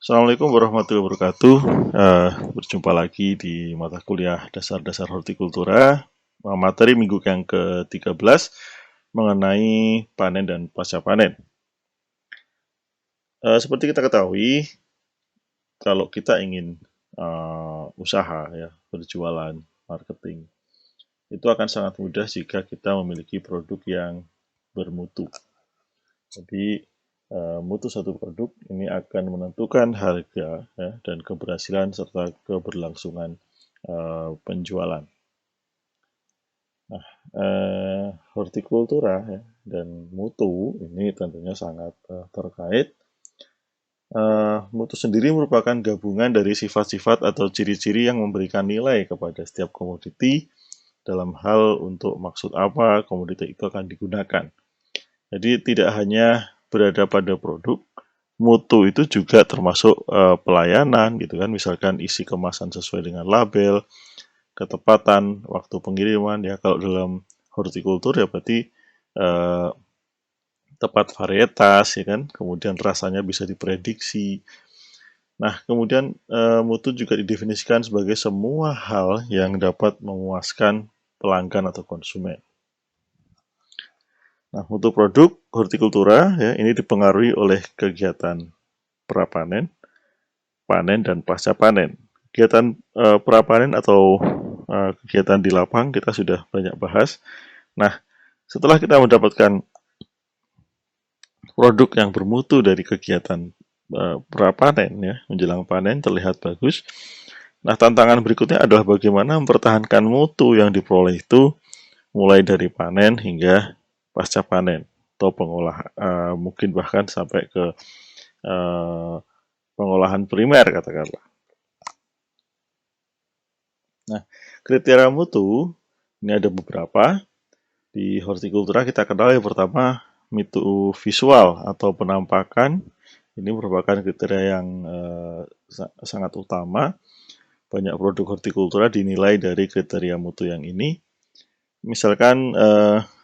Assalamualaikum warahmatullahi wabarakatuh. Berjumpa lagi di mata kuliah Dasar-Dasar Hortikultura, materi minggu yang ke-13 mengenai panen dan pasca panen. Seperti kita ketahui, kalau kita ingin usaha, ya, berjualan, marketing, itu akan sangat mudah jika kita memiliki produk yang bermutu. Jadi, mutu satu produk ini akan menentukan harga, ya, dan keberhasilan serta keberlangsungan penjualan. Nah, hortikultura, ya, dan mutu ini tentunya sangat terkait. Mutu sendiri merupakan gabungan dari sifat-sifat atau ciri-ciri yang memberikan nilai kepada setiap komoditi dalam hal untuk maksud apa komoditi itu akan digunakan. Jadi tidak hanya berada pada produk, mutu itu juga termasuk pelayanan gitu kan, misalkan isi kemasan sesuai dengan label, ketepatan waktu pengiriman, ya kalau dalam hortikultur ya berarti eh, tepat varietas, ya kan, kemudian rasanya bisa diprediksi. Nah, kemudian mutu juga didefinisikan sebagai semua hal yang dapat memuaskan pelanggan atau konsumen. Nah, mutu produk hortikultura ya ini dipengaruhi oleh kegiatan prapanen, panen, dan pasca panen. Kegiatan prapanen atau kegiatan di lapang kita sudah banyak bahas. Nah, setelah kita mendapatkan produk yang bermutu dari kegiatan prapanen, ya, menjelang panen terlihat bagus. Nah, tantangan berikutnya adalah bagaimana mempertahankan mutu yang diperoleh itu mulai dari panen hingga pasca panen atau pengolahan, mungkin bahkan sampai ke uh, pengolahan primer katakanlah. Nah, kriteria mutu ini ada beberapa. Di hortikultura kita kenal yang pertama mutu visual atau penampakan. Ini merupakan kriteria yang sangat utama. Banyak produk hortikultura dinilai dari kriteria mutu yang ini. Misalkan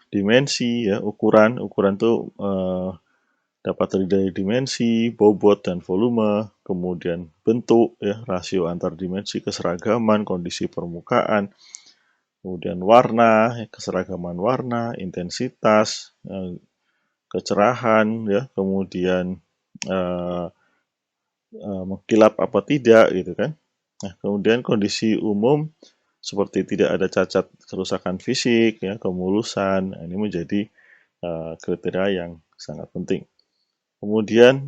dimensi, ya, ukuran itu dapat terdiri dari dimensi, bobot, dan volume, kemudian bentuk, ya, rasio antar dimensi, keseragaman, kondisi permukaan, kemudian warna, keseragaman warna, intensitas, kecerahan, ya, kemudian mengkilap apa tidak, gitu kan. Nah, kemudian kondisi umum seperti tidak ada cacat kerusakan fisik, ya, kemulusan, ini menjadi kriteria yang sangat penting. Kemudian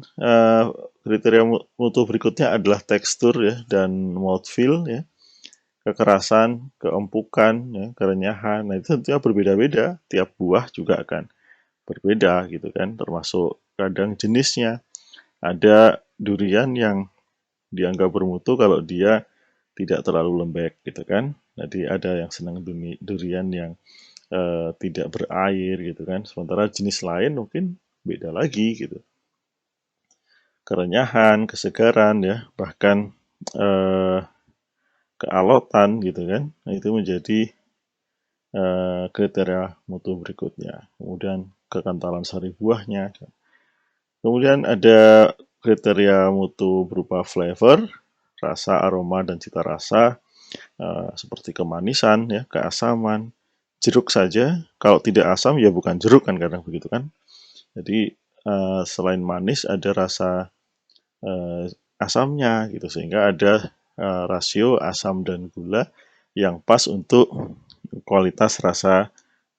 kriteria mutu berikutnya adalah tekstur, ya, dan mouthfeel, ya, kekerasan, keempukan, ya, kerenyahan. Nah, itu tentunya berbeda-beda. Tiap buah juga akan berbeda gitu kan, termasuk kadang jenisnya. Ada durian yang dianggap bermutu kalau dia tidak terlalu lembek gitu kan. Jadi ada yang senang durian yang tidak berair gitu kan. Sementara jenis lain mungkin beda lagi gitu. Kerenyahan, kesegaran, ya, bahkan kealotan gitu kan. Nah, itu menjadi kriteria mutu berikutnya. Kemudian kekentalan sari buahnya. Kemudian ada kriteria mutu berupa flavor, rasa, aroma, dan cita rasa, seperti kemanisan, ya, keasaman, jeruk saja. Kalau tidak asam ya bukan jeruk kan, kadang begitu kan. Jadi selain manis ada rasa asamnya gitu, sehingga ada rasio asam dan gula yang pas untuk kualitas rasa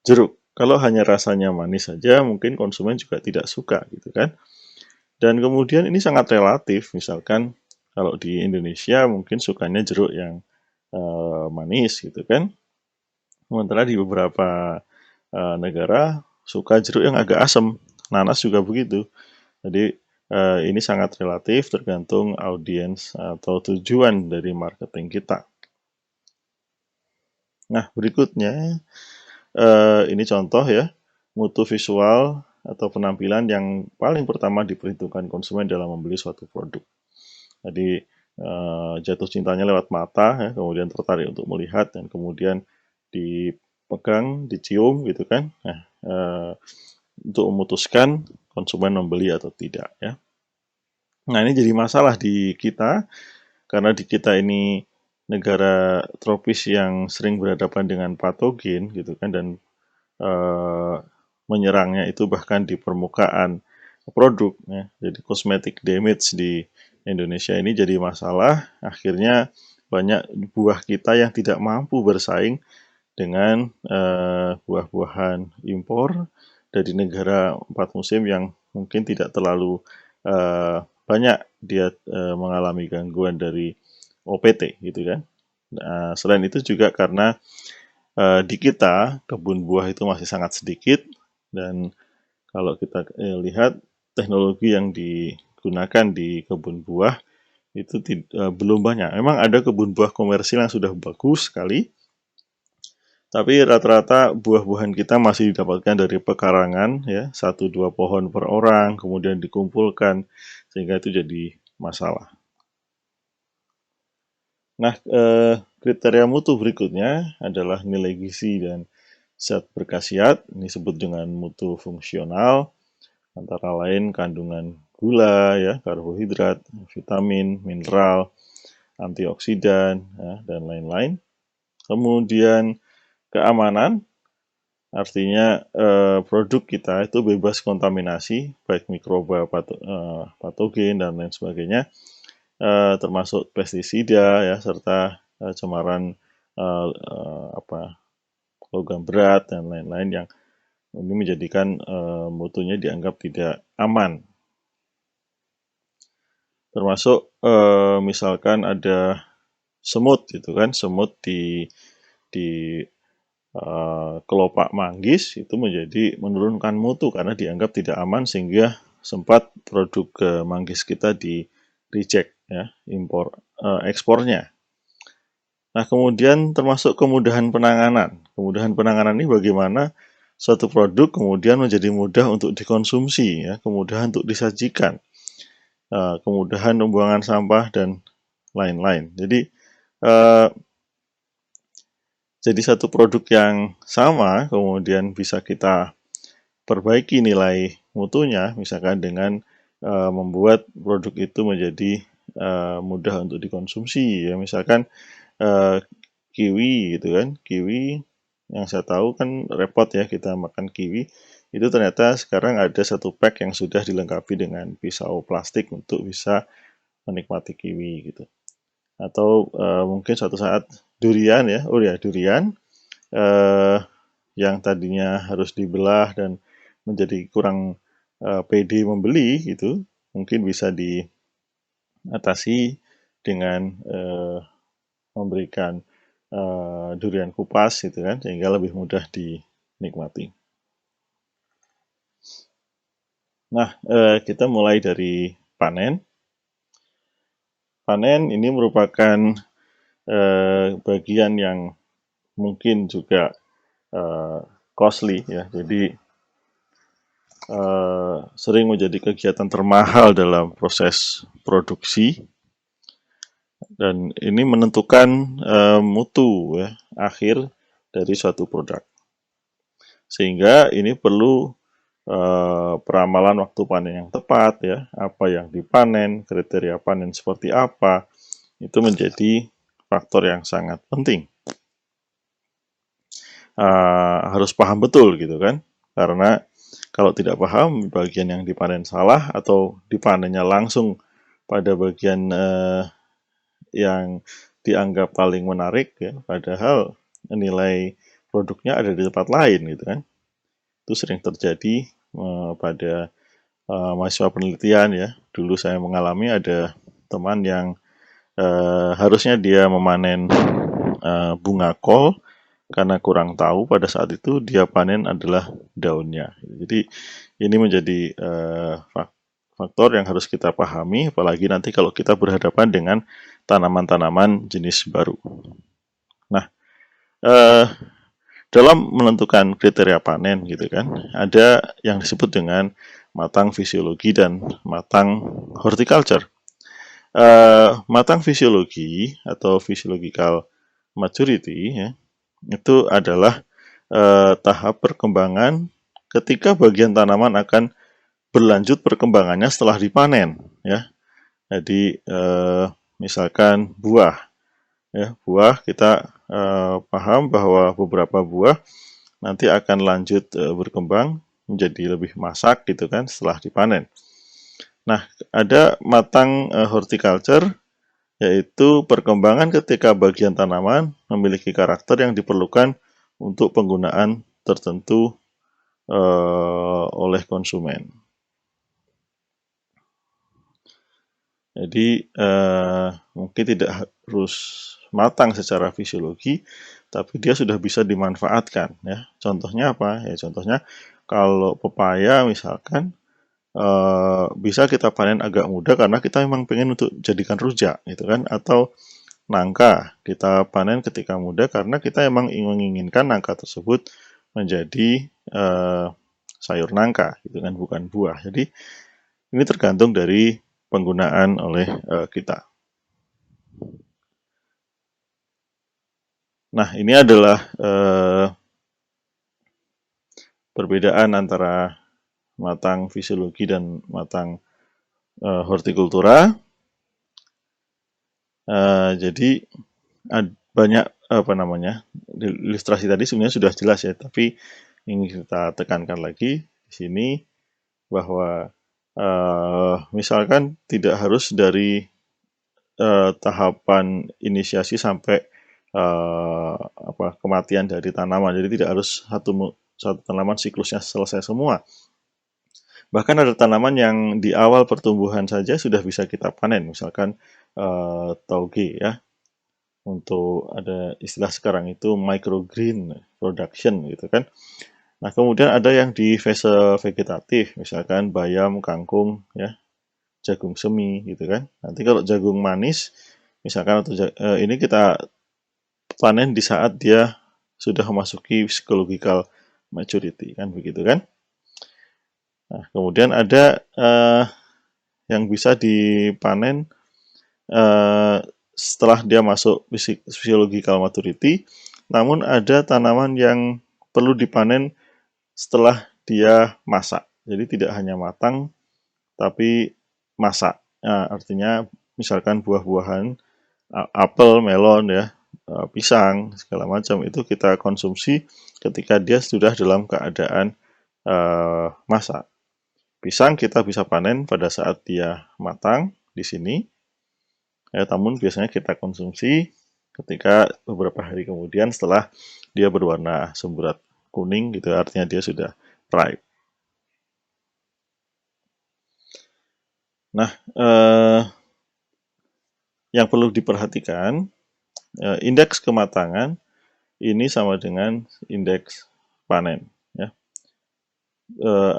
jeruk. Kalau hanya rasanya manis saja, mungkin konsumen juga tidak suka gitu kan. Dan kemudian ini sangat relatif, misalkan kalau di Indonesia mungkin sukanya jeruk yang manis gitu kan. Sementara di beberapa negara suka jeruk yang agak asam. Nanas juga begitu. Jadi ini sangat relatif tergantung audiens atau tujuan dari marketing kita. Nah, berikutnya ini contoh, ya, mutu visual atau penampilan yang paling pertama diperhitungkan konsumen dalam membeli suatu produk. Jadi jatuh cintanya lewat mata, ya, kemudian tertarik untuk melihat dan kemudian dipegang, dicium gitu kan. Nah, untuk memutuskan konsumen membeli atau tidak, ya. Nah, ini jadi masalah di kita, karena di kita ini negara tropis yang sering berhadapan dengan patogen gitu kan, dan eh, menyerangnya itu bahkan di permukaan produk ya. Jadi cosmetic damage di Indonesia ini jadi masalah. Akhirnya banyak buah kita yang tidak mampu bersaing dengan buah-buahan impor dari negara empat musim yang mungkin tidak terlalu banyak dia mengalami gangguan dari OPT gitu kan. Nah, selain itu juga karena di kita kebun buah itu masih sangat sedikit, dan kalau kita lihat teknologi yang digunakan di kebun buah itu belum banyak. Memang ada kebun buah komersil yang sudah bagus sekali, tapi rata-rata buah-buahan kita masih didapatkan dari pekarangan ya, satu dua pohon per orang, kemudian dikumpulkan, sehingga itu jadi masalah. Nah, kriteria mutu berikutnya adalah nilai gizi dan zat berkhasiat. Ini disebut dengan mutu fungsional, antara lain kandungan gula, ya, karbohidrat, vitamin, mineral, antioksidan, ya, dan lain-lain. Kemudian keamanan, artinya produk kita itu bebas kontaminasi, baik mikroba, patogen, dan lain sebagainya, termasuk pestisida, ya, serta cemaran logam berat dan lain-lain, yang ini menjadikan mutunya dianggap tidak aman. Termasuk misalkan ada semut gitu kan, semut di kelopak manggis itu menurunkan mutu karena dianggap tidak aman, sehingga sempat produk manggis kita di reject ya, ekspornya. Nah, kemudian termasuk kemudahan penanganan. Kemudahan penanganan ini bagaimana suatu produk kemudian menjadi mudah untuk dikonsumsi, ya, kemudahan untuk disajikan, kemudahan pembuangan sampah, dan lain-lain. Jadi satu produk yang sama kemudian bisa kita perbaiki nilai mutunya, misalkan dengan membuat produk itu menjadi mudah untuk dikonsumsi, ya, misalkan kiwi gitu kan. Kiwi yang saya tahu kan repot ya kita makan kiwi. Itu ternyata sekarang ada satu pack yang sudah dilengkapi dengan pisau plastik untuk bisa menikmati kiwi gitu. Atau mungkin suatu saat durian ya, durian yang tadinya harus dibelah dan menjadi kurang pede membeli gitu, mungkin bisa diatasi dengan memberikan durian kupas gitu kan, sehingga lebih mudah dinikmati. Nah, kita mulai dari panen. Panen ini merupakan bagian yang mungkin juga costly ya, jadi sering menjadi kegiatan termahal dalam proses produksi, dan ini menentukan mutu ya, akhir dari suatu produk. Sehingga ini perlu peramalan waktu panen yang tepat ya, apa yang dipanen, kriteria panen seperti apa, itu menjadi faktor yang sangat penting. Harus paham betul gitu kan, karena kalau tidak paham, bagian yang dipanen salah atau dipanennya langsung pada bagian yang dianggap paling menarik ya, padahal nilai produknya ada di tempat lain gitu kan. Itu sering terjadi pada mahasiswa penelitian ya. Dulu saya mengalami ada teman yang harusnya dia memanen bunga kol, karena kurang tahu pada saat itu dia panen adalah daunnya. Jadi ini menjadi faktor yang harus kita pahami, apalagi nanti kalau kita berhadapan dengan tanaman-tanaman jenis baru. Nah, dalam menentukan kriteria panen gitu kan, ada yang disebut dengan matang fisiologi dan matang horticulture. Matang fisiologi atau physiological maturity ya, itu adalah tahap perkembangan ketika bagian tanaman akan berlanjut perkembangannya setelah dipanen ya. Jadi misalkan buah, ya buah kita paham bahwa beberapa buah nanti akan lanjut berkembang menjadi lebih masak gitu kan setelah dipanen. Nah, ada matang horticulture, yaitu perkembangan ketika bagian tanaman memiliki karakter yang diperlukan untuk penggunaan tertentu oleh konsumen. Jadi mungkin tidak harus matang secara fisiologi, tapi dia sudah bisa dimanfaatkan ya. Contohnya apa? Ya contohnya kalau pepaya misalkan bisa kita panen agak muda karena kita memang pengen untuk jadikan rujak gitu kan, atau nangka kita panen ketika muda karena kita emang menginginkan nangka tersebut menjadi sayur nangka gitu kan, bukan buah. Jadi ini tergantung dari penggunaan oleh kita. Nah, ini adalah perbedaan antara matang fisiologi dan matang hortikultura. Jadi banyak apa namanya, ilustrasi tadi sebenarnya sudah jelas ya, tapi ingin kita tekankan lagi di sini bahwa misalkan tidak harus dari tahapan inisiasi sampai kematian dari tanaman. Jadi tidak harus satu tanaman siklusnya selesai semua. Bahkan ada tanaman yang di awal pertumbuhan saja sudah bisa kita panen, misalkan tauge ya. Untuk ada istilah sekarang itu microgreen production gitu kan. Nah, kemudian ada yang di fase vegetatif, misalkan bayam, kangkung ya, jagung semi gitu kan. Nanti kalau jagung manis misalkan atau ini kita panen di saat dia sudah memasuki psychological maturity kan begitu kan. Nah, kemudian ada yang bisa dipanen setelah dia masuk physiological maturity, namun ada tanaman yang perlu dipanen setelah dia masak. Jadi tidak hanya matang, tapi masak. Nah, artinya misalkan buah-buahan, apel, melon ya, pisang, segala macam itu kita konsumsi ketika dia sudah dalam keadaan masak. Pisang kita bisa panen pada saat dia matang di sini. Ya, namun biasanya kita konsumsi ketika beberapa hari kemudian setelah dia berwarna semburat kuning gitu, artinya dia sudah ripe. Nah, yang perlu diperhatikan, indeks kematangan ini sama dengan indeks panen. Ya.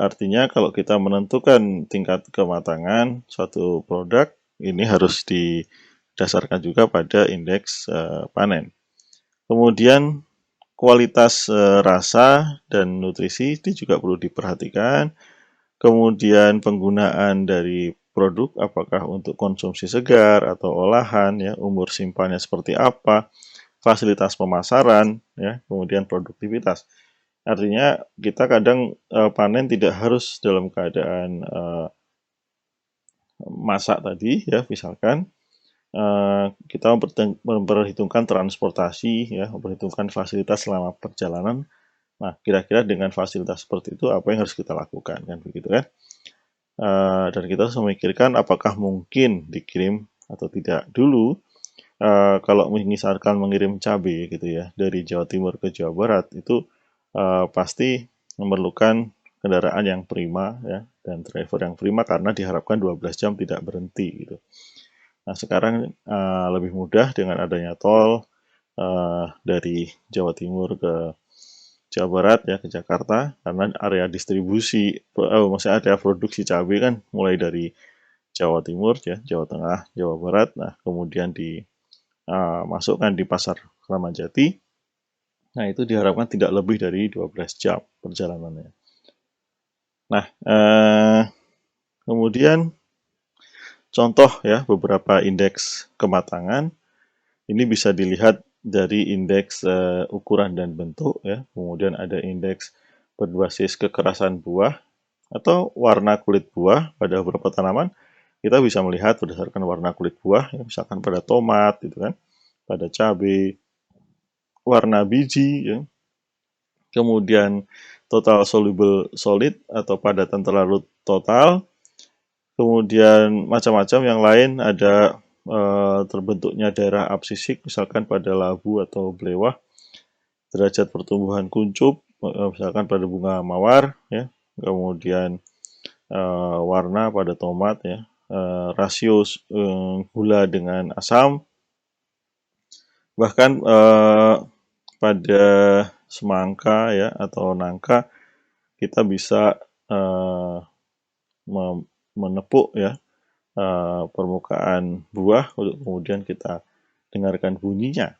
Artinya kalau kita menentukan tingkat kematangan suatu produk, ini harus didasarkan juga pada indeks panen. Kemudian kualitas rasa dan nutrisi itu juga perlu diperhatikan. Kemudian penggunaan dari produk apakah untuk konsumsi segar atau olahan ya, umur simpannya seperti apa, fasilitas pemasaran ya, kemudian produktivitas. Artinya kita kadang panen tidak harus dalam keadaan masak tadi ya, misalkan kita memperhitungkan transportasi ya, memperhitungkan fasilitas selama perjalanan. Nah, kira-kira dengan fasilitas seperti itu apa yang harus kita lakukan kan begitu kan? Dan kita harus memikirkan apakah mungkin dikirim atau tidak. Dulu kalau misalkan mengirim cabai gitu ya dari Jawa Timur ke Jawa Barat itu pasti memerlukan kendaraan yang prima ya dan driver yang prima karena diharapkan 12 jam tidak berhenti gitu. Nah, sekarang lebih mudah dengan adanya tol dari Jawa Timur ke Jawa Barat ya ke Jakarta, karena area distribusi maksudnya area produksi cabai kan mulai dari Jawa Timur ya, Jawa Tengah, Jawa Barat. Nah, kemudian dimasukkan di pasar Ramadjati. Nah, itu diharapkan tidak lebih dari 12 jam perjalanannya. Nah, kemudian contoh ya beberapa indeks kematangan ini bisa dilihat dari indeks ukuran dan bentuk ya. Kemudian ada indeks berbasis kekerasan buah atau warna kulit buah pada beberapa tanaman. kita bisa melihat berdasarkan warna kulit buah, ya, misalkan pada tomat, gitu kan, pada cabai, warna biji, ya, kemudian total soluble solid atau padatan terlarut total, kemudian macam-macam yang lain ada terbentuknya daerah absisik misalkan pada labu atau belewah, derajat pertumbuhan kuncup misalkan pada bunga mawar, ya, kemudian warna pada tomat, ya, rasio gula dengan asam, bahkan pada semangka, ya, atau nangka kita bisa menepuk, ya, permukaan buah untuk kemudian kita dengarkan bunyinya.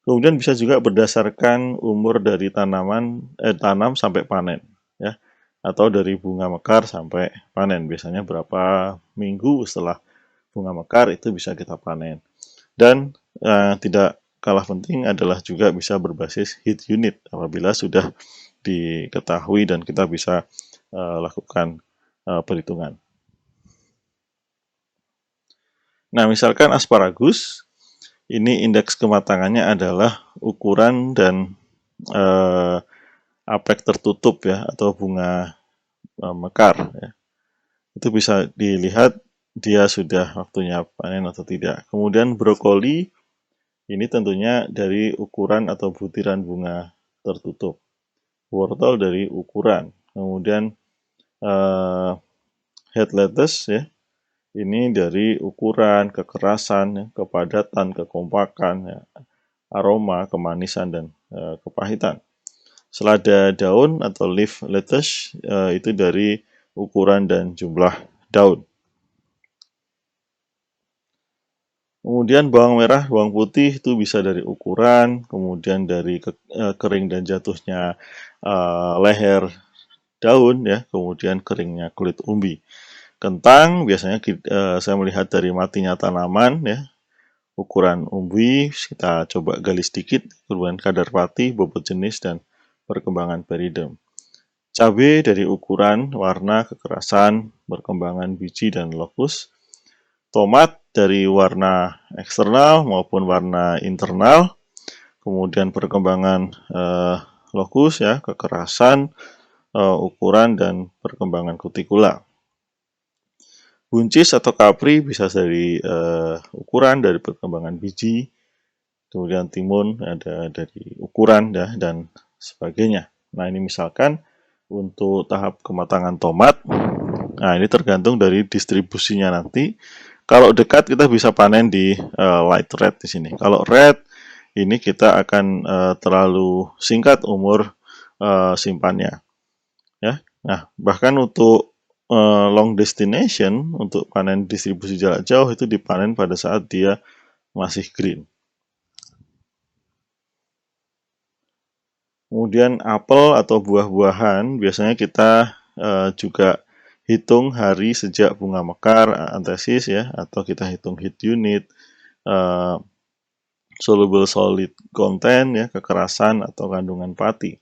Kemudian bisa juga berdasarkan umur dari tanam sampai panen, ya, atau dari bunga mekar sampai panen. Biasanya berapa minggu setelah bunga mekar itu bisa kita panen. Dan tidak kalah penting adalah juga bisa berbasis heat unit apabila sudah diketahui dan kita bisa lakukan perhitungan. Nah, misalkan asparagus, ini indeks kematangannya adalah ukuran dan apek tertutup, ya, atau bunga mekar, ya. Itu bisa dilihat dia sudah waktunya panen atau tidak. Kemudian brokoli, ini tentunya dari ukuran atau butiran bunga tertutup. Wortel dari ukuran. Kemudian head lettuce, ya, ini dari ukuran, kekerasan, ya, kepadatan, kekompakan, ya, aroma, kemanisan, dan kepahitan. Selada daun atau leaf lettuce itu dari ukuran dan jumlah daun. Kemudian bawang merah, bawang putih itu bisa dari ukuran, kemudian dari kering dan jatuhnya leher daun, ya, kemudian keringnya kulit umbi. Kentang biasanya saya melihat dari matinya tanaman, ya, ukuran umbi, kita coba gali sedikit, kemudian kadar pati, bobot jenis, dan perkembangan peridem. Cabai dari ukuran, warna, kekerasan, perkembangan biji, dan lokus. Tomat dari warna eksternal maupun warna internal, kemudian perkembangan lokus, ya, kekerasan, ukuran, dan perkembangan kutikula. Buncis atau kapri bisa dari ukuran, dari perkembangan biji, kemudian timun ada dari ukuran, ya, dan sebagainya. Nah, ini misalkan untuk tahap kematangan tomat. Nah, ini tergantung dari distribusinya nanti. Kalau dekat kita bisa panen di light red di sini. Kalau red ini kita akan terlalu singkat umur simpannya, ya. Nah, bahkan untuk long destination, untuk panen distribusi jarak jauh itu dipanen pada saat dia masih green. Kemudian apel atau buah-buahan biasanya kita juga hitung hari sejak bunga mekar, antesis, ya, atau kita hitung heat unit, soluble solid content, ya, kekerasan atau kandungan pati.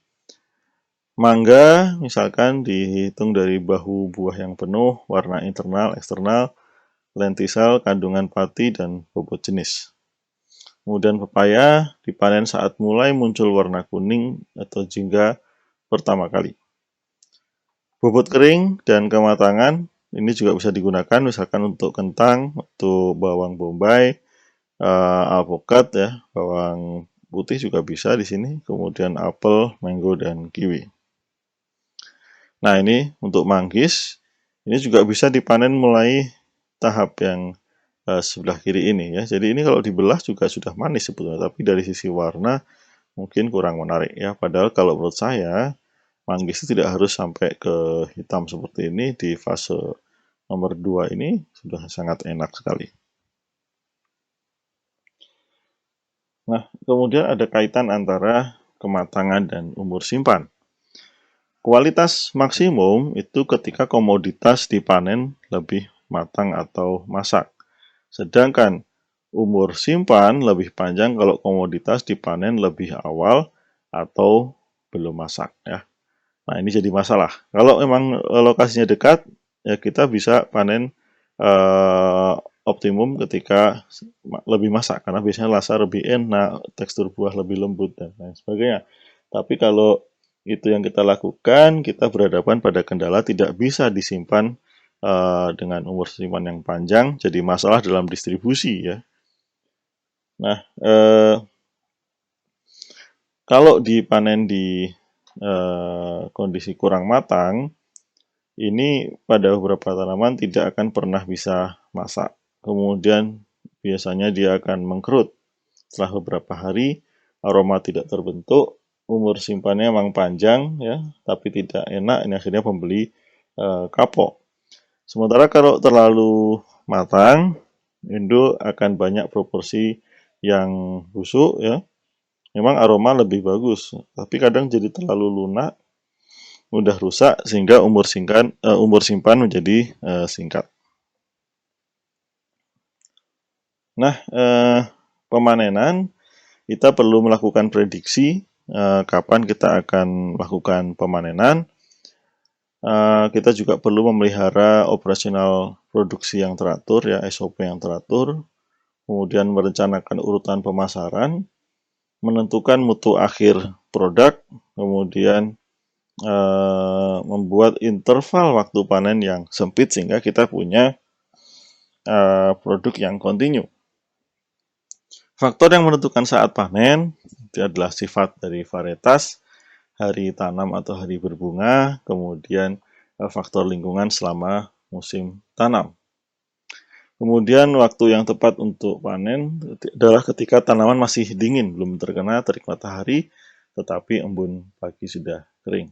Mangga misalkan dihitung dari bahu buah yang penuh, warna internal, eksternal, lentisel, kandungan pati, dan bobot jenis. Kemudian pepaya dipanen saat mulai muncul warna kuning atau jingga pertama kali. Bobot kering dan kematangan ini juga bisa digunakan misalkan untuk kentang, untuk bawang bombay, alpukat, ya, bawang putih juga bisa di sini, kemudian apel, mango, dan kiwi. Nah, ini untuk manggis, ini juga bisa dipanen mulai tahap yang sebelah kiri ini, ya. Jadi ini kalau dibelah juga sudah manis sebetulnya, tapi dari sisi warna mungkin kurang menarik, ya. Padahal kalau menurut saya manggis itu tidak harus sampai ke hitam seperti ini. Di fase nomor 2 ini sudah sangat enak sekali. Nah, kemudian ada kaitan antara kematangan dan umur simpan. Kualitas maksimum itu ketika komoditas dipanen lebih matang atau masak. Sedangkan umur simpan lebih panjang kalau komoditas dipanen lebih awal atau belum masak, ya. Nah, ini jadi masalah. Kalau memang lokasinya dekat, ya kita bisa panen optimum ketika lebih masak, karena biasanya rasa lebih enak, tekstur buah lebih lembut dan lain sebagainya. Tapi kalau itu yang kita lakukan, kita berhadapan pada kendala tidak bisa disimpan dengan umur simpan yang panjang, jadi masalah dalam distribusi ya. Nah, kalau dipanen di kondisi kurang matang, ini pada beberapa tanaman tidak akan pernah bisa masak. Kemudian biasanya dia akan mengkerut. Setelah beberapa hari, aroma tidak terbentuk, umur simpannya memang panjang ya, tapi tidak enak. Ini akhirnya pembeli kapok. Sementara kalau terlalu matang, Indo akan banyak proporsi yang busuk ya. Memang aroma lebih bagus, tapi kadang jadi terlalu lunak, mudah rusak sehingga umur simpan menjadi singkat. Nah, pemanenan kita perlu melakukan prediksi kapan kita akan melakukan pemanenan. Kita juga perlu memelihara operasional produksi yang teratur ya, SOP yang teratur, kemudian merencanakan urutan pemasaran, menentukan mutu akhir produk, kemudian membuat interval waktu panen yang sempit sehingga kita punya produk yang kontinu. Faktor yang menentukan saat panen itu adalah sifat dari varietas, hari tanam atau hari berbunga, kemudian faktor lingkungan selama musim tanam. Kemudian waktu yang tepat untuk panen adalah ketika tanaman masih dingin, belum terkena terik matahari, tetapi embun pagi sudah kering.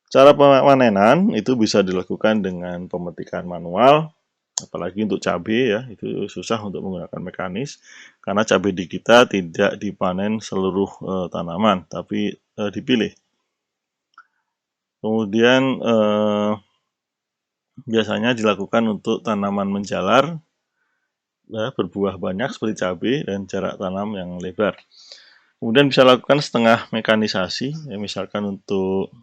Cara pemanenan itu bisa dilakukan dengan pemetikan manual, apalagi untuk cabai ya, itu susah untuk menggunakan mekanis, karena cabai di kita tidak dipanen seluruh tanaman, tapi dipilih. Kemudian biasanya dilakukan untuk tanaman menjalar, ya, berbuah banyak seperti cabai dan jarak tanam yang lebar. Kemudian bisa lakukan setengah mekanisasi, ya, misalkan untuk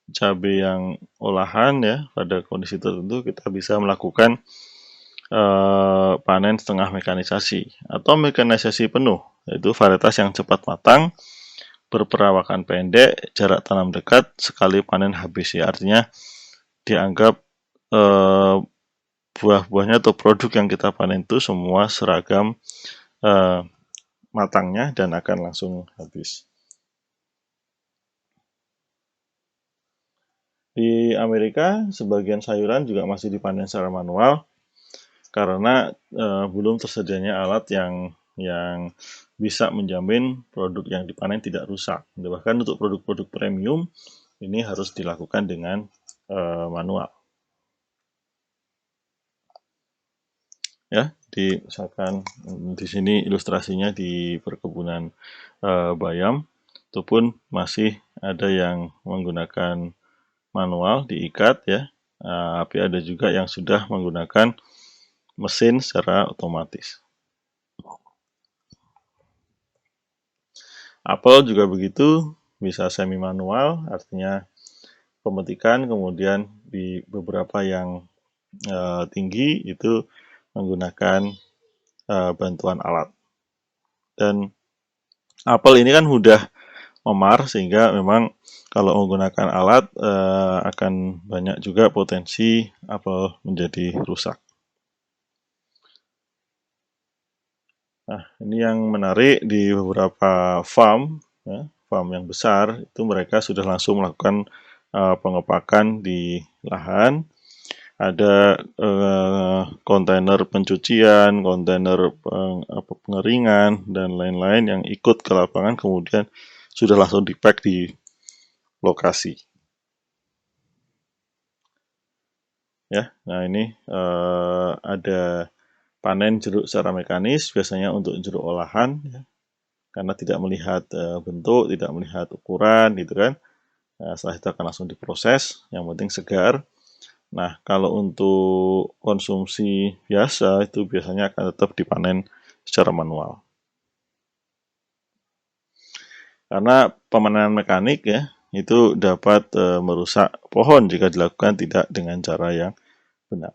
cabai yang olahan ya, pada kondisi tertentu kita bisa melakukan panen setengah mekanisasi atau mekanisasi penuh, yaitu varietas yang cepat matang, berperawakan pendek, jarak tanam dekat, sekali panen habis ya. Artinya dianggap buah-buahnya atau produk yang kita panen itu semua seragam matangnya dan akan langsung habis. Di Amerika, sebagian sayuran juga masih dipanen secara manual karena belum tersedianya alat yang bisa menjamin produk yang dipanen tidak rusak. Bahkan untuk produk-produk premium ini harus dilakukan dengan manual. Ya, misalkan di sini ilustrasinya di perkebunan bayam, itu pun masih ada yang menggunakan manual diikat ya, tapi ada juga yang sudah menggunakan mesin secara otomatis. Apel juga begitu, bisa semi manual, artinya pemetikan, kemudian di beberapa yang tinggi itu menggunakan bantuan alat. Dan apel ini kan mudah memar, sehingga memang kalau menggunakan alat akan banyak juga potensi apel menjadi rusak. Nah, ini yang menarik di beberapa farm, ya, farm yang besar, itu mereka sudah langsung melakukan pengepakan di lahan. Ada kontainer pencucian, kontainer pengeringan, dan lain-lain yang ikut ke lapangan, kemudian sudah langsung di-pack di lokasi. Ya, nah ini ada panen jeruk secara mekanis, biasanya untuk jeruk olahan, ya, karena tidak melihat bentuk, tidak melihat ukuran, gitu kan. Nah, setelah itu akan langsung diproses, yang penting segar. Nah, kalau untuk konsumsi biasa, itu biasanya akan tetap dipanen secara manual. Karena pemanenan mekanik ya, itu dapat merusak pohon jika dilakukan tidak dengan cara yang benar.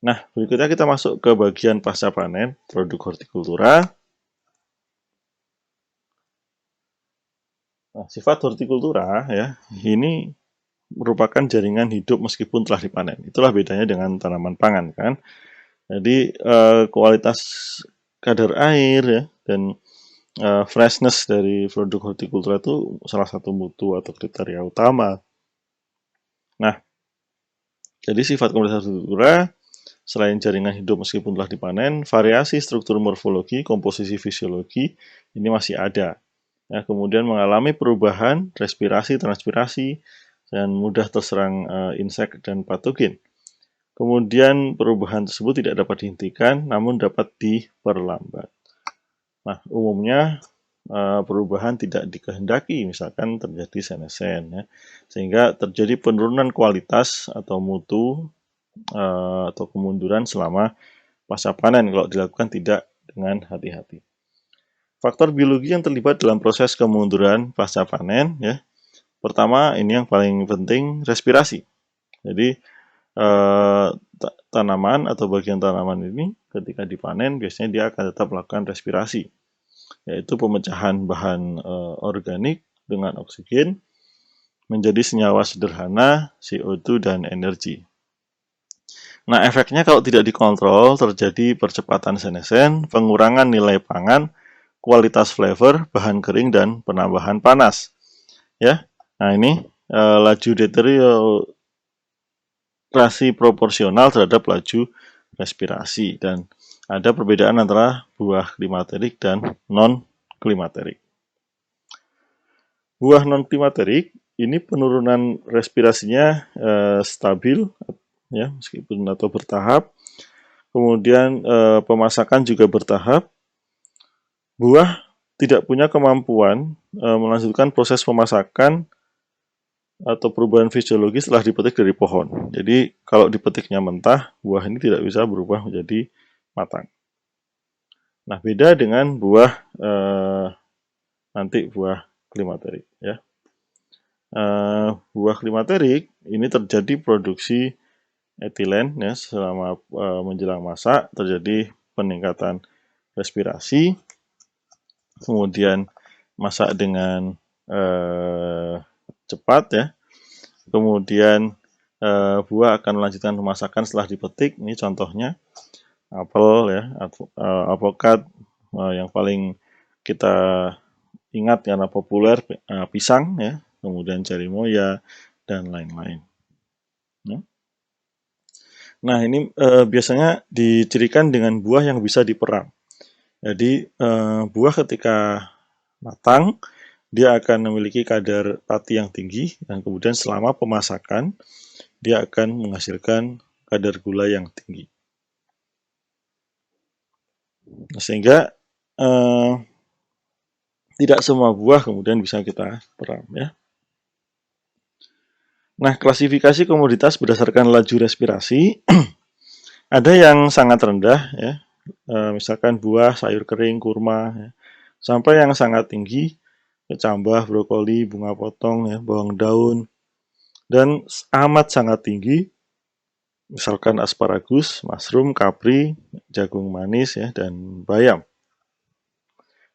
Nah, berikutnya kita masuk ke bagian pasca panen produk hortikultura. Nah, sifat hortikultura ya, ini merupakan jaringan hidup meskipun telah dipanen. Itulah bedanya dengan tanaman pangan kan. Jadi kualitas kadar air ya dan freshness dari produk hortikultura itu salah satu mutu atau kriteria utama. Nah, jadi sifat kualitas hortikultura selain jaringan hidup meskipun telah dipanen, variasi struktur morfologi, komposisi fisiologi ini masih ada. Ya, kemudian mengalami perubahan, respirasi, transpirasi, dan mudah terserang insek dan patogen. Kemudian perubahan tersebut tidak dapat dihentikan, namun dapat diperlambat. Nah, umumnya perubahan tidak dikehendaki, misalkan terjadi senescen, ya, sehingga terjadi penurunan kualitas atau mutu atau kemunduran selama pasca panen kalau dilakukan tidak dengan hati-hati. Faktor biologi yang terlibat dalam proses kemunduran pasca panen, ya, pertama ini yang paling penting respirasi. Jadi tanaman atau bagian tanaman ini ketika dipanen biasanya dia akan tetap melakukan respirasi, yaitu pemecahan bahan organik dengan oksigen menjadi senyawa sederhana, CO2 dan energi. Nah, efeknya kalau tidak dikontrol terjadi percepatan senescen, pengurangan nilai pangan, kualitas flavor, bahan kering dan penambahan panas. Ya. Nah, ini laju deteriorasi proporsional terhadap laju respirasi dan ada perbedaan antara buah klimaterik dan non-klimaterik. Buah non-klimaterik ini penurunan respirasinya stabil ya meskipun atau bertahap. Kemudian pemasakan juga bertahap. Buah tidak punya kemampuan melanjutkan proses pemasakan atau perubahan fisiologis setelah dipetik dari pohon. Jadi kalau dipetiknya mentah, buah ini tidak bisa berubah menjadi matang. Nah, beda dengan buah nanti buah klimaterik ya. Buah klimaterik ini terjadi produksi etilen ya selama menjelang masak, terjadi peningkatan respirasi, kemudian masak dengan cepat ya, kemudian buah akan melanjutkan pemasakan setelah dipetik. Ini contohnya apel ya, alpukat, yang paling kita ingat karena populer pisang ya, kemudian cerimoya dan lain-lain. Nah, ini biasanya dicirikan dengan buah yang bisa diperang. Jadi buah ketika matang dia akan memiliki kadar pati yang tinggi dan kemudian selama pemasakan dia akan menghasilkan kadar gula yang tinggi. Sehingga tidak semua buah kemudian bisa kita perang ya. Nah, klasifikasi komoditas berdasarkan laju respirasi ada yang sangat rendah ya. Misalkan buah, sayur kering, kurma ya. Sampai yang sangat tinggi kecambah, brokoli, bunga potong ya, bawang daun dan amat sangat tinggi misalkan asparagus, mushroom, kapri, jagung manis ya dan bayam.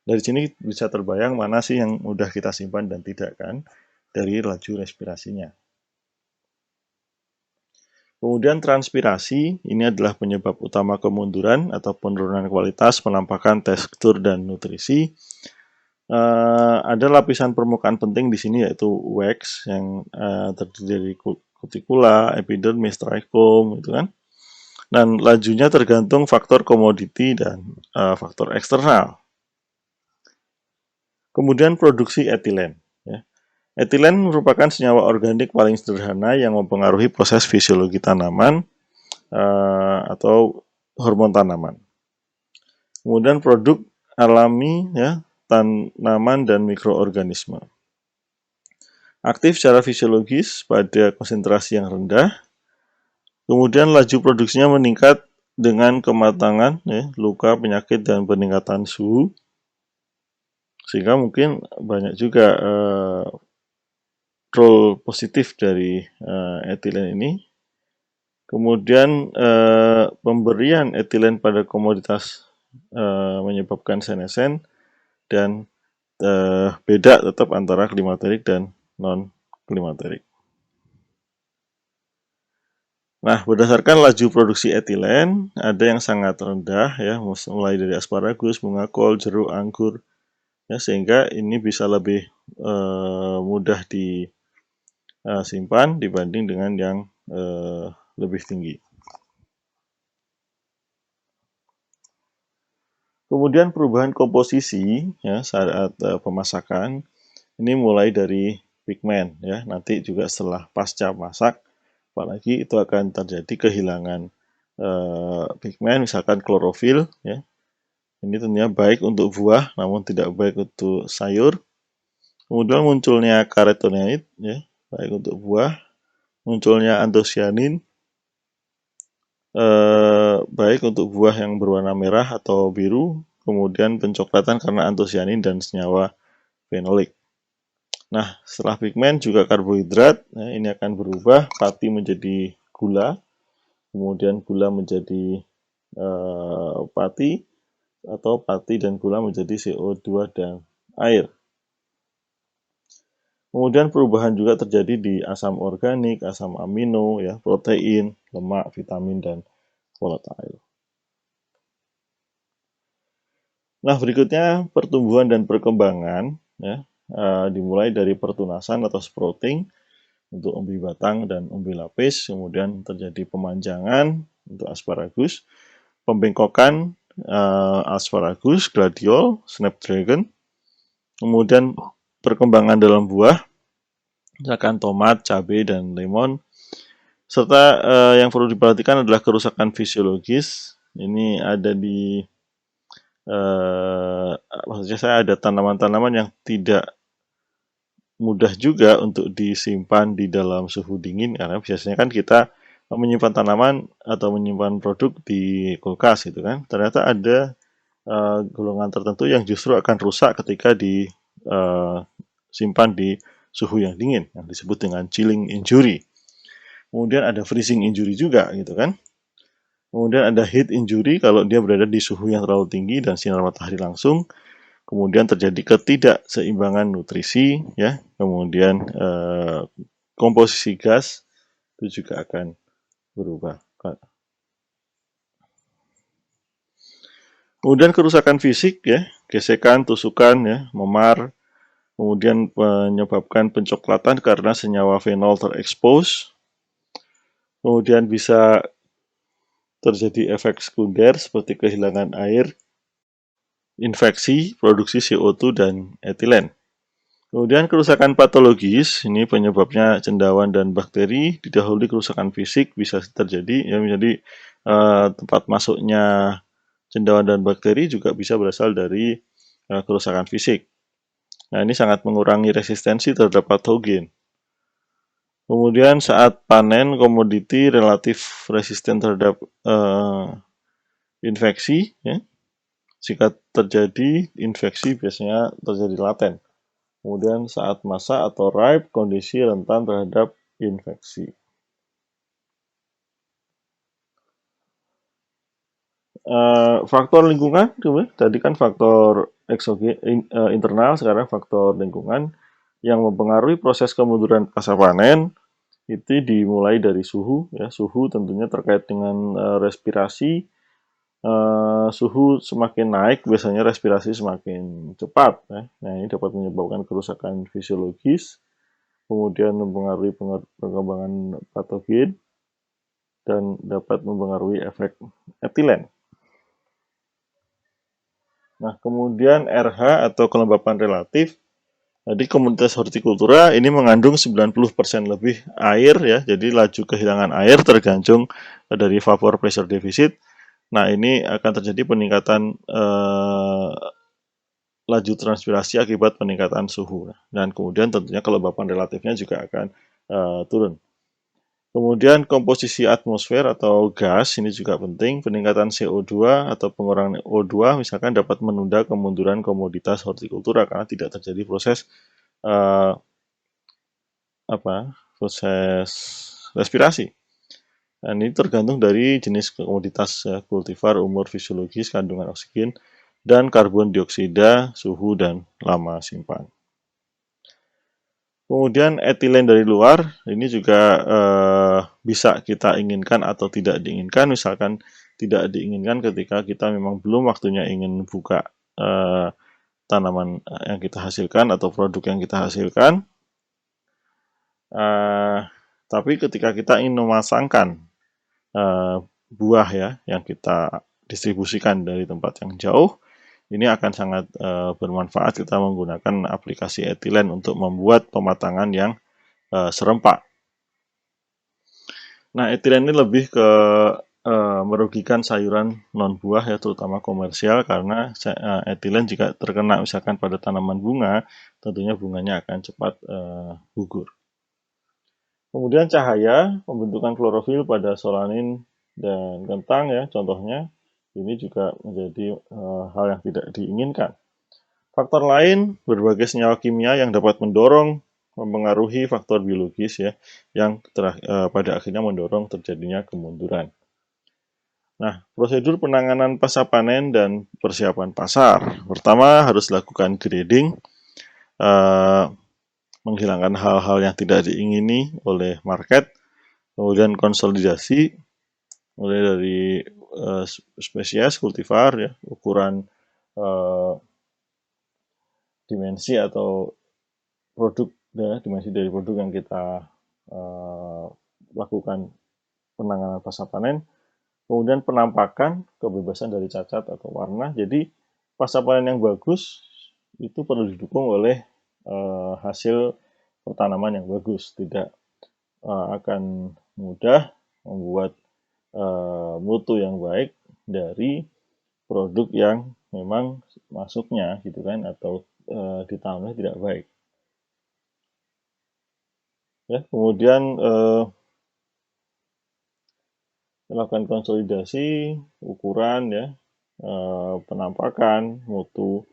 Dari sini bisa terbayang mana sih yang mudah kita simpan dan tidak kan dari laju respirasinya. Kemudian transpirasi, ini adalah penyebab utama kemunduran atau penurunan kualitas penampakan tekstur dan nutrisi. Ada lapisan permukaan penting di sini yaitu wax yang terdiri dari kutikula, epidermis, trichome, gitu kan. Dan lajunya tergantung faktor komoditi dan faktor eksternal. Kemudian produksi etilen. Ya. Etilen merupakan senyawa organik paling sederhana yang mempengaruhi proses fisiologi tanaman atau hormon tanaman. Kemudian produk alami ya, tanaman dan mikroorganisme. Aktif secara fisiologis pada konsentrasi yang rendah. Kemudian laju produksinya meningkat dengan kematangan, ya, luka, penyakit, dan peningkatan suhu. Sehingga mungkin banyak juga role positif dari etilen ini. Kemudian pemberian etilen pada komoditas menyebabkan senescen, dan beda tetap antara klimakterik dan non-klimakterik. Nah, berdasarkan laju produksi etilen, ada yang sangat rendah ya, mulai dari asparagus, bunga kol, jeruk, anggur, ya, sehingga ini bisa lebih mudah disimpan dibanding dengan yang lebih tinggi. Kemudian perubahan komposisi ya saat pemasakan ini mulai dari pigmen ya, nanti juga setelah pasca masak, apalagi itu akan terjadi kehilangan pigmen, misalkan klorofil ya. Ini tentunya baik untuk buah, namun tidak baik untuk sayur. Kemudian munculnya karotenoid ya, baik untuk buah. Munculnya antosianin, baik untuk buah yang berwarna merah atau biru. Kemudian pencoklatan karena antosianin dan senyawa fenolik. Nah, setelah pigmen juga karbohidrat, ya, ini akan berubah pati menjadi gula, kemudian gula menjadi pati, atau pati dan gula menjadi CO2 dan air. Kemudian perubahan juga terjadi di asam organik, asam amino, ya, protein, lemak, vitamin, dan volatile. Nah, berikutnya pertumbuhan dan perkembangan, ya, dimulai dari pertunasan atau sprouting untuk umbi batang dan umbi lapis, kemudian terjadi pemanjangan untuk asparagus, pembengkokan asparagus, gladiol, snapdragon, kemudian perkembangan dalam buah, misalkan tomat, cabai, dan lemon, serta yang perlu diperhatikan adalah kerusakan fisiologis. Ini ada di maksudnya saya ada tanaman-tanaman yang tidak mudah juga untuk disimpan di dalam suhu dingin, karena biasanya kan kita menyimpan tanaman atau menyimpan produk di kulkas gitu kan. Ternyata ada golongan tertentu yang justru akan rusak ketika disimpan di suhu yang dingin, yang disebut dengan chilling injury. Kemudian ada freezing injury juga gitu kan. Kemudian ada heat injury kalau dia berada di suhu yang terlalu tinggi dan sinar matahari langsung. Kemudian terjadi ketidakseimbangan nutrisi, ya. Kemudian komposisi gas itu juga akan berubah. Kemudian kerusakan fisik, ya, gesekan, tusukan, ya, memar. Kemudian menyebabkan pencoklatan karena senyawa fenol terekspos. Kemudian bisa terjadi efek sekunder seperti kehilangan air, infeksi, produksi CO2 dan etilen. Kemudian kerusakan patologis, ini penyebabnya cendawan dan bakteri. Didahului kerusakan fisik bisa terjadi, ya, menjadi tempat masuknya cendawan dan bakteri juga bisa berasal dari kerusakan fisik. Nah, ini sangat mengurangi resistensi terhadap patogen. Kemudian saat panen, komoditi relatif resisten terhadap infeksi, ya. Jika terjadi infeksi biasanya terjadi laten. Kemudian saat masak atau ripe, kondisi rentan terhadap infeksi. Faktor lingkungan, tadi kan faktor eksogen internal, sekarang faktor lingkungan yang mempengaruhi proses kemunduran pasca panen. Itu dimulai dari suhu, ya, suhu tentunya terkait dengan respirasi. Suhu semakin naik, biasanya respirasi semakin cepat, ya. Nah, ini dapat menyebabkan kerusakan fisiologis, kemudian mempengaruhi perkembangan patogen, dan dapat mempengaruhi efek etilen. Nah, kemudian RH atau kelembapan relatif. Jadi komunitas hortikultura ini mengandung 90% lebih air, ya. Jadi laju kehilangan air tergantung dari vapor pressure deficit. Nah, ini akan terjadi peningkatan laju transpirasi akibat peningkatan suhu. Dan kemudian tentunya kelembapan relatifnya juga akan turun. Kemudian komposisi atmosfer atau gas ini juga penting. Peningkatan CO2 atau pengurangan O2 misalkan dapat menunda kemunduran komoditas hortikultura karena tidak terjadi proses uh, proses respirasi. Dan ini tergantung dari jenis komoditas kultivar, umur fisiologis, kandungan oksigen, dan karbon dioksida, suhu, dan lama simpan. Kemudian etilen dari luar, ini juga bisa kita inginkan atau tidak diinginkan. Misalkan tidak diinginkan ketika kita memang belum waktunya ingin buka tanaman yang kita hasilkan atau produk yang kita hasilkan. Tapi ketika kita ingin memasangkan buah ya yang kita distribusikan dari tempat yang jauh, ini akan sangat bermanfaat kita menggunakan aplikasi etilen untuk membuat pematangan yang serempak. Nah, etilen ini lebih ke merugikan sayuran non buah ya, terutama komersial, karena etilen jika terkena misalkan pada tanaman bunga, tentunya bunganya akan cepat gugur. Kemudian cahaya, pembentukan klorofil pada solanin dan kentang ya, contohnya, ini juga menjadi hal yang tidak diinginkan. Faktor lain, berbagai senyawa kimia yang dapat mendorong, mempengaruhi faktor biologis ya, yang pada akhirnya mendorong terjadinya kemunduran. Nah, prosedur penanganan pasca panen dan persiapan pasar. Pertama, harus lakukan grading, menghilangkan hal-hal yang tidak diingini oleh market, kemudian konsolidasi, mulai dari spesies, kultivar, ya, ukuran dimensi atau produk, ya, dimensi dari produk yang kita lakukan penanganan pasca panen. Kemudian penampakan, kebebasan dari cacat atau warna. Jadi pasca panen yang bagus itu perlu didukung oleh hasil pertanaman yang bagus. Tidak akan mudah membuat mutu yang baik dari produk yang memang masuknya gitu kan, atau ditanamnya tidak baik. Ya, kemudian melakukan konsolidasi, ukuran ya, penampakan, mutu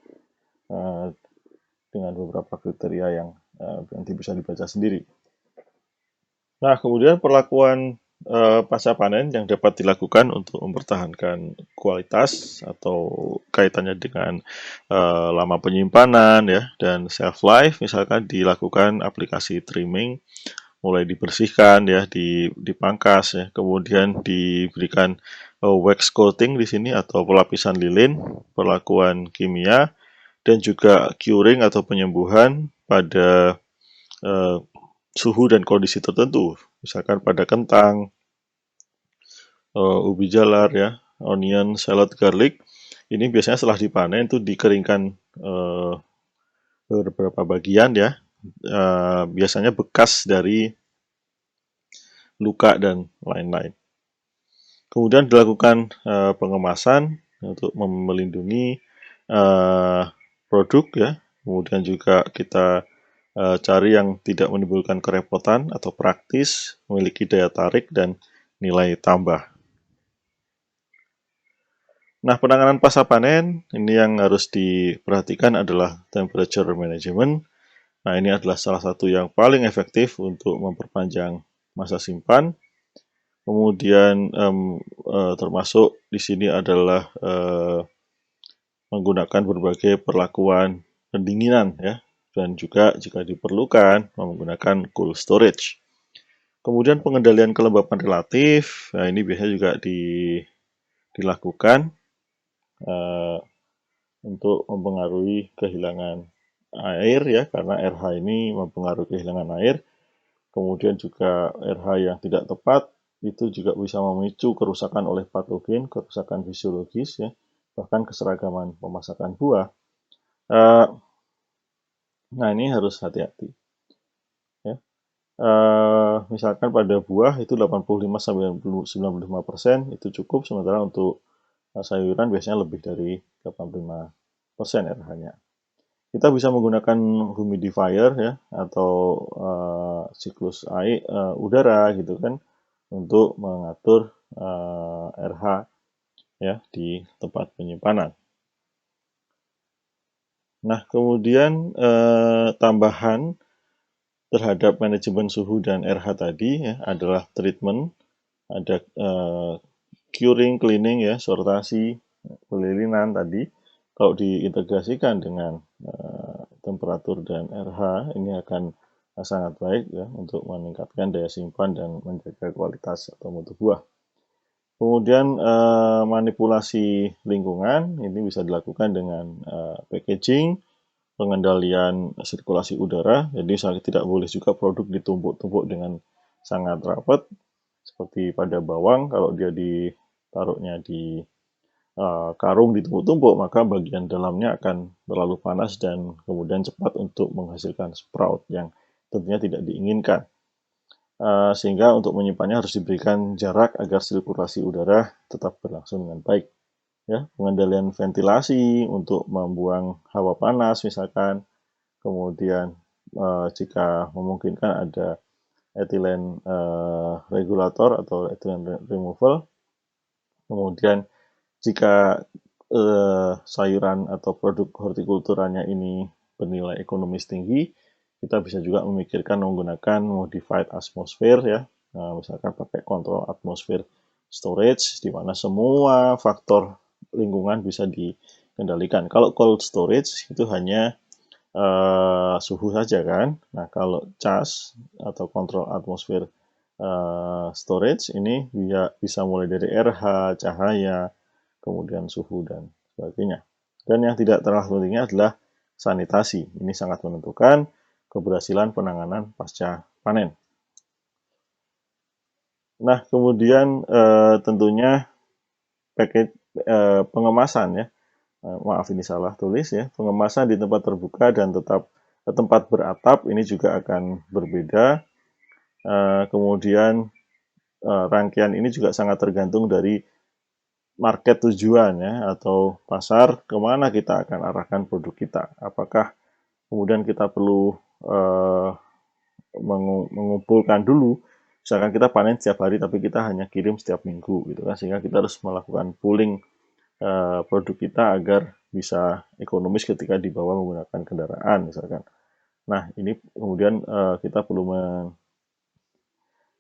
dengan beberapa kriteria yang nanti bisa dibaca sendiri. Nah, kemudian perlakuan pasca panen yang dapat dilakukan untuk mempertahankan kualitas atau kaitannya dengan lama penyimpanan ya dan shelf life, misalkan dilakukan aplikasi trimming, mulai dibersihkan ya, dipangkas ya, kemudian diberikan wax coating di sini atau pelapisan lilin, perlakuan kimia, dan juga curing atau penyembuhan pada suhu dan kondisi tertentu. Misalkan pada kentang, ubi jalar ya, onion, salad, garlic. Ini biasanya setelah dipanen itu dikeringkan beberapa bagian ya. Biasanya bekas dari luka dan lain-lain. Kemudian dilakukan pengemasan untuk melindungi produk ya. Kemudian juga kita cari yang tidak menimbulkan kerepotan atau praktis, memiliki daya tarik dan nilai tambah. Nah, penanganan pasca panen ini yang harus diperhatikan adalah temperature management. Nah, ini adalah salah satu yang paling efektif untuk memperpanjang masa simpan. Kemudian termasuk di sini adalah menggunakan berbagai perlakuan pendinginan ya, dan juga jika diperlukan menggunakan cold storage. Kemudian pengendalian kelembapan relatif, nah ini biasanya juga dilakukan untuk mempengaruhi kehilangan air ya, karena RH ini mempengaruhi kehilangan air. Kemudian juga RH yang tidak tepat itu juga bisa memicu kerusakan oleh patogen, kerusakan fisiologis ya, bahkan keseragaman pemasakan buah. Nah, ini harus hati-hati. Ya. Misalkan pada buah itu 85-95% itu cukup, sementara untuk sayuran biasanya lebih dari 85% RH-nya. Kita bisa menggunakan humidifier ya atau siklus air udara gitu kan untuk mengatur RH ya di tempat penyimpanan. Nah, kemudian tambahan terhadap manajemen suhu dan RH tadi ya adalah treatment, ada curing, cleaning ya, sortasi, pelilinan tadi. Kalau diintegrasikan dengan temperatur dan RH ini akan sangat baik ya untuk meningkatkan daya simpan dan menjaga kualitas atau mutu buah. Kemudian manipulasi lingkungan ini bisa dilakukan dengan packaging, pengendalian sirkulasi udara. Jadi tidak boleh juga produk ditumpuk-tumpuk dengan sangat rapat seperti pada bawang. Kalau dia ditaruhnya di karung ditumpuk-tumpuk, maka bagian dalamnya akan terlalu panas dan kemudian cepat untuk menghasilkan sprout yang tentunya tidak diinginkan. Sehingga untuk menyimpannya harus diberikan jarak agar sirkulasi udara tetap berlangsung dengan baik. Ya, pengendalian ventilasi untuk membuang hawa panas misalkan, kemudian jika memungkinkan ada ethylene regulator atau ethylene removal, kemudian jika sayuran atau produk hortikulturanya ini bernilai ekonomis tinggi, kita bisa juga memikirkan menggunakan modified atmosphere ya, misalkan pakai kontrol atmosfer storage, di mana semua faktor lingkungan bisa dikendalikan. Kalau cold storage itu hanya suhu saja kan. Nah, kalau CAS atau kontrol atmosfer storage ini bisa mulai dari RH, cahaya, kemudian suhu dan sebagainya. Dan yang tidak terlalu pentingnya adalah sanitasi. Ini sangat menentukan keberhasilan penanganan pasca panen. Nah, kemudian tentunya pengemasan ya. Maaf ini salah tulis ya. Pengemasan di tempat terbuka dan tempat beratap ini juga akan berbeda. Kemudian rangkaian ini juga sangat tergantung dari market tujuan ya atau pasar kemana kita akan arahkan produk kita. Apakah kemudian kita perlu mengumpulkan dulu, misalkan kita panen setiap hari tapi kita hanya kirim setiap minggu gitu kan, sehingga kita harus melakukan pooling produk kita agar bisa ekonomis ketika dibawa menggunakan kendaraan misalkan. Nah ini kemudian kita perlu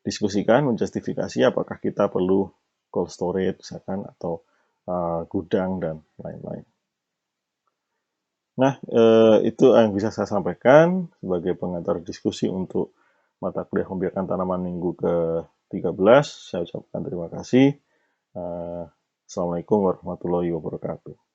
mendiskusikan, menjustifikasi apakah kita perlu cold storage misalkan atau gudang dan lain-lain. Nah, itu yang bisa saya sampaikan sebagai pengantar diskusi untuk mata kuliah pembiakan tanaman minggu ke-13. Saya ucapkan terima kasih. Assalamualaikum warahmatullahi wabarakatuh.